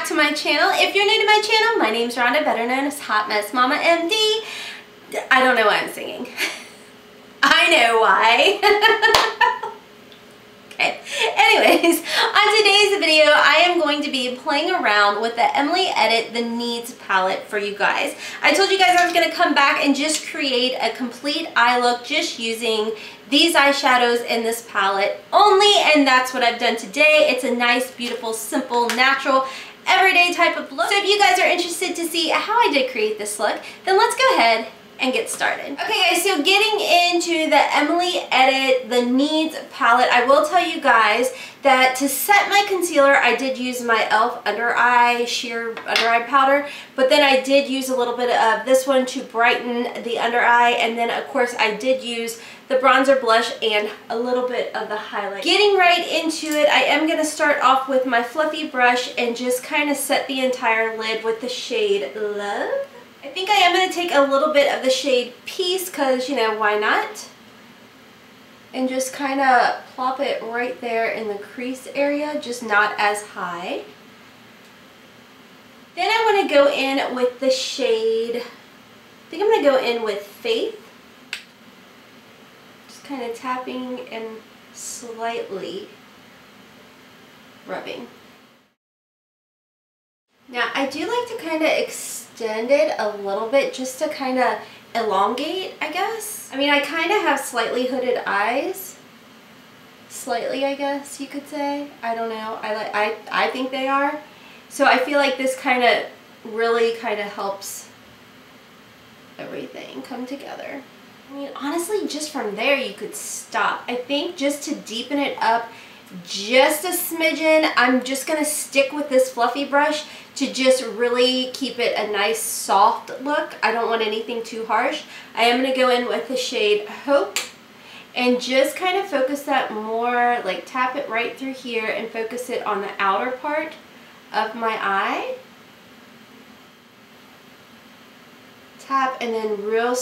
back to my channel. If you're new to my channel, my name's Rhonda, better known as Hot Mess Mama MD. I don't know why I'm singing. I know why. Okay. Anyways, on today's video, I am going to be playing around with the EYELINER The Needs palette for you guys. I told you guys I was going to come back and just create a complete eye look just using these eyeshadows in this palette only, and that's what I've done today. It's a nice, beautiful, simple, natural, everyday type of look. So if you guys are interested to see how I did create this look, then let's go ahead and get started. Okay guys, so getting into the EYELINER The Needs palette, I will tell you guys that to set my concealer, I did use my e.l.f. under eye sheer under eye powder, but then I did use a little bit of this one to brighten the under eye, and then of course I did use the bronzer blush and a little bit of the highlight. Getting right into it, I am going to start off with my fluffy brush and just kind of set the entire lid with the shade Love. I think I am going to take a little bit of the shade Peace because, you know, why not? And just kind of plop it right there in the crease area, just not as high. Then I want to go in with the shade, I think I'm going to go in with Faith. Just kind of tapping and slightly rubbing. Now I do like to kind of extend it a little bit just to kind of elongate, I guess. I mean, I kind of have slightly hooded eyes. Slightly, I guess you could say. I don't know. I think they are. So I feel like this kind of really kind of helps everything come together. I mean, honestly, just from there you could stop. I think just to deepen it up just a smidgen, I'm just going to stick with this fluffy brush to just really keep it a nice soft look. I don't want anything too harsh. I am going to go in with the shade Hope and just kind of focus that more, like tap it right through here and focus it on the outer part of my eye. Tap and then real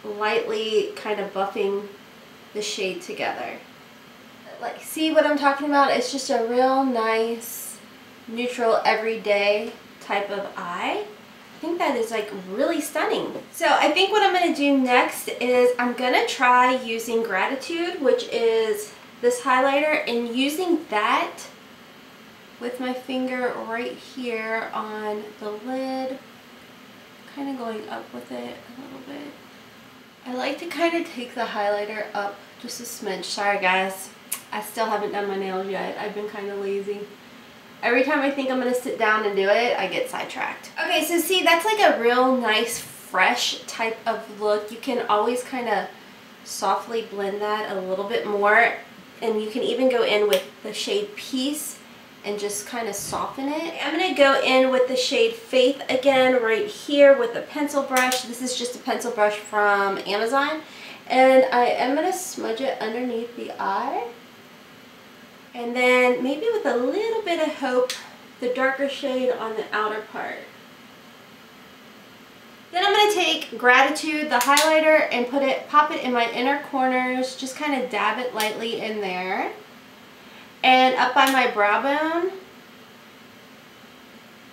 lightly kind of buffing the shade together. Like, see what I'm talking about? It's just a real nice, neutral, everyday type of eye. I think that is like really stunning. So I think what I'm going to do next is I'm going to try using Gratitude, which is this highlighter, and using that with my finger right here on the lid, kind of going up with it a little bit. I like to kind of take the highlighter up just a smidge. Sorry guys. I still haven't done my nails yet. I've been kind of lazy. Every time I think I'm going to sit down and do it, I get sidetracked. Okay, so see, that's like a real nice, fresh type of look. You can always kind of softly blend that a little bit more. And you can even go in with the shade Peace and just kind of soften it. I'm going to go in with the shade Faith again right here with a pencil brush. This is just a pencil brush from Amazon. And I am going to smudge it underneath the eye. And then maybe with a little bit of Hope, the darker shade on the outer part. Then I'm going to take Gratitude, the highlighter, and pop it in my inner corners. Just kind of dab it lightly in there. And up by my brow bone.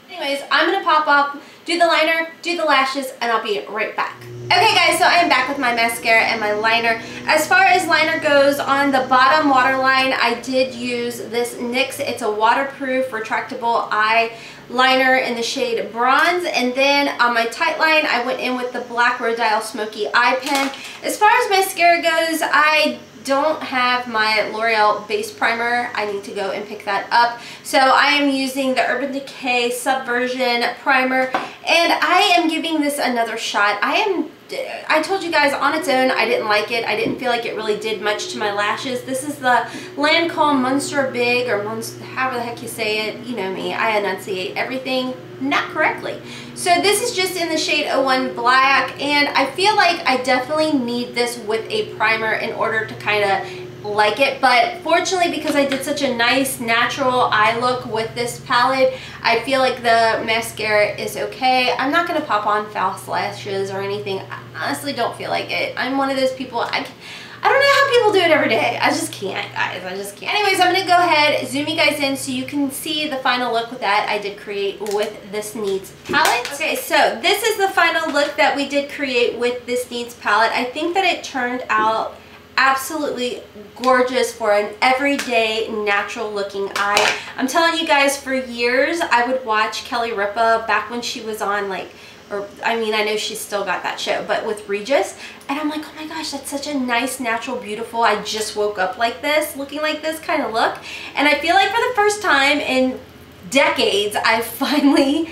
Anyways, I'm going to pop up, do the liner, do the lashes, and I'll be right back. Okay guys, so I am back with my mascara and my liner. As far as liner goes, on the bottom waterline, I did use this NYX. It's a waterproof, retractable eye liner in the shade Bronze. And then on my tight line, I went in with the black Rodial Smoky Eye Pen. As far as mascara goes, I don't have my L'Oreal base primer. I need to go and pick that up. So I am using the Urban Decay Subversion primer, and I am giving this another shot. I told you guys on its own I didn't like it. I didn't feel like it really did much to my lashes. This is the Lancome Monster Big, or however the heck you say it. You know me, I enunciate everything not correctly. So this is just in the shade 01 Black, and I feel like I definitely need this with a primer in order to kind of like it. But fortunately, because I did such a nice natural eye look with this palette, I feel like the mascara is okay. I'm not going to pop on false lashes or anything. I honestly don't feel like it. I'm one of those people, I don't know how people do it every day. I just can't, guys. I just can't. Anyways, I'm going to go ahead, zoom you guys in so you can see the final look that I did create with this Needs palette. Okay, so this is the final look that we did create with this Needs palette. I think that it turned out absolutely gorgeous for an everyday natural looking eye. I'm telling you guys, for years I would watch Kelly Ripa back when she was on, like, or I mean, I know she's still got that show, but with Regis, and I'm like, oh my gosh, that's such a nice, natural, beautiful, I just woke up like this, looking like this kind of look. And I feel like for the first time in decades, I finally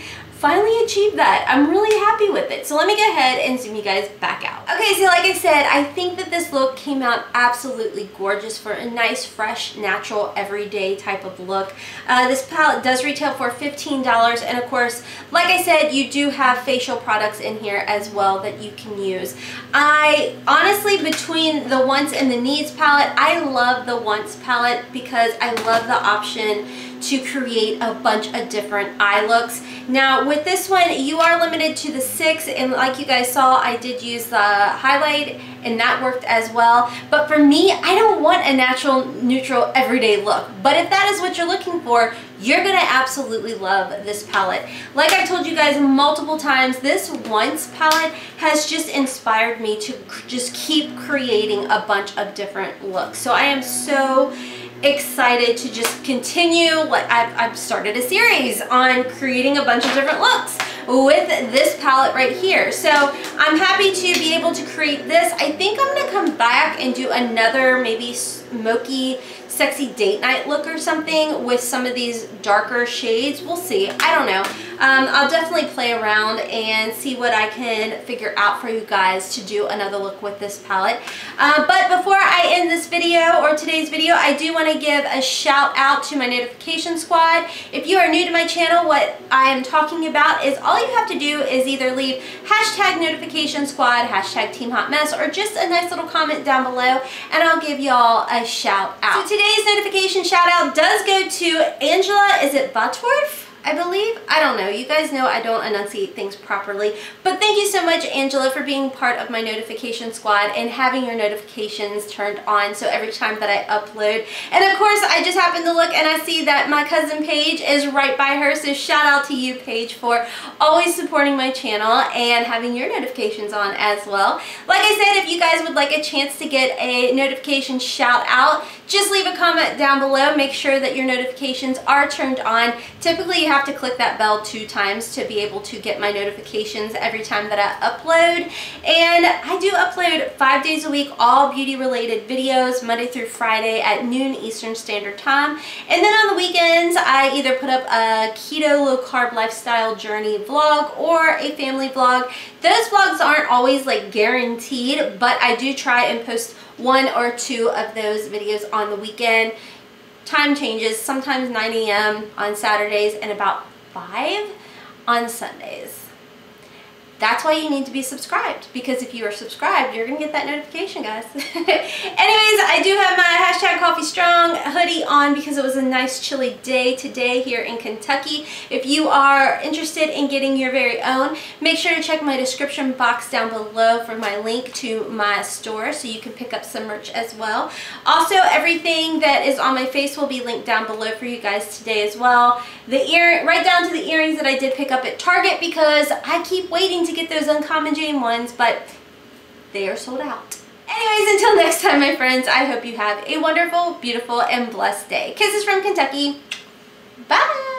achieved that. I'm really happy with it. So let me go ahead and zoom you guys back out. Okay, so like I said, I think that this look came out absolutely gorgeous for a nice, fresh, natural, everyday type of look. This palette does retail for $15, and of course, like I said, you do have facial products in here as well that you can use. I honestly, between the Wants and the Needs palette, I love the Wants palette because I love the option to create a bunch of different eye looks. Now with this one, you are limited to the 6, and like you guys saw, I did use the highlight and that worked as well. But for me, I don't want a natural, neutral, everyday look. But if that is what you're looking for, you're gonna absolutely love this palette. Like I told you guys multiple times, this Once palette has just inspired me to just keep creating a bunch of different looks. So I am so excited to just continue. Like I've started a series on creating a bunch of different looks with this palette right here. So I'm happy to be able to create this. I think I'm gonna come back and do another maybe smoky, sexy date night look or something with some of these darker shades. We'll see. I don't know. I'll definitely play around and see what I can figure out for you guys to do another look with this palette. But before I end this video or today's video, I do want to give a shout out to my notification squad. If you are new to my channel, what I am talking about is all you have to do is either leave hashtag notification squad, hashtag Team Hot Mess, or just a nice little comment down below, and I'll give y'all a shout out. So today's notification shout out does go to Angela, is it Batorf? I believe. I don't know. You guys know I don't enunciate things properly. But thank you so much, Angela, for being part of my notification squad and having your notifications turned on so every time that I upload. And of course, I just happened to look and I see that my cousin Paige is right by her. So shout out to you, Paige, for always supporting my channel and having your notifications on as well. Like I said, if you guys would like a chance to get a notification shout out, just leave a comment down below. Make sure that your notifications are turned on. Typically, you have to click that bell 2 times to be able to get my notifications every time that I upload. And I do upload 5 days a week, all beauty related videos, Monday through Friday at noon Eastern Standard Time. And then on the weekends, I either put up a keto low carb lifestyle journey vlog or a family vlog. Those vlogs aren't always like guaranteed, but I do try and post 1 or 2 of those videos on the weekend. Time changes, sometimes 9 a.m. on Saturdays and about 5 on Sundays. That's why you need to be subscribed, because if you are subscribed, you're going to get that notification, guys. Anyways, I do have my hashtag Coffee Strong hoodie on because it was a nice chilly day today here in Kentucky. If you are interested in getting your very own, make sure to check my description box down below for my link to my store so you can pick up some merch as well. Also, everything that is on my face will be linked down below for you guys today as well. Right down to the earrings that I did pick up at Target because I keep waiting to get those Uncommon Jane ones, but they are sold out. Anyways, until next time, my friends, I hope you have a wonderful, beautiful, and blessed day. Kisses from Kentucky. Bye!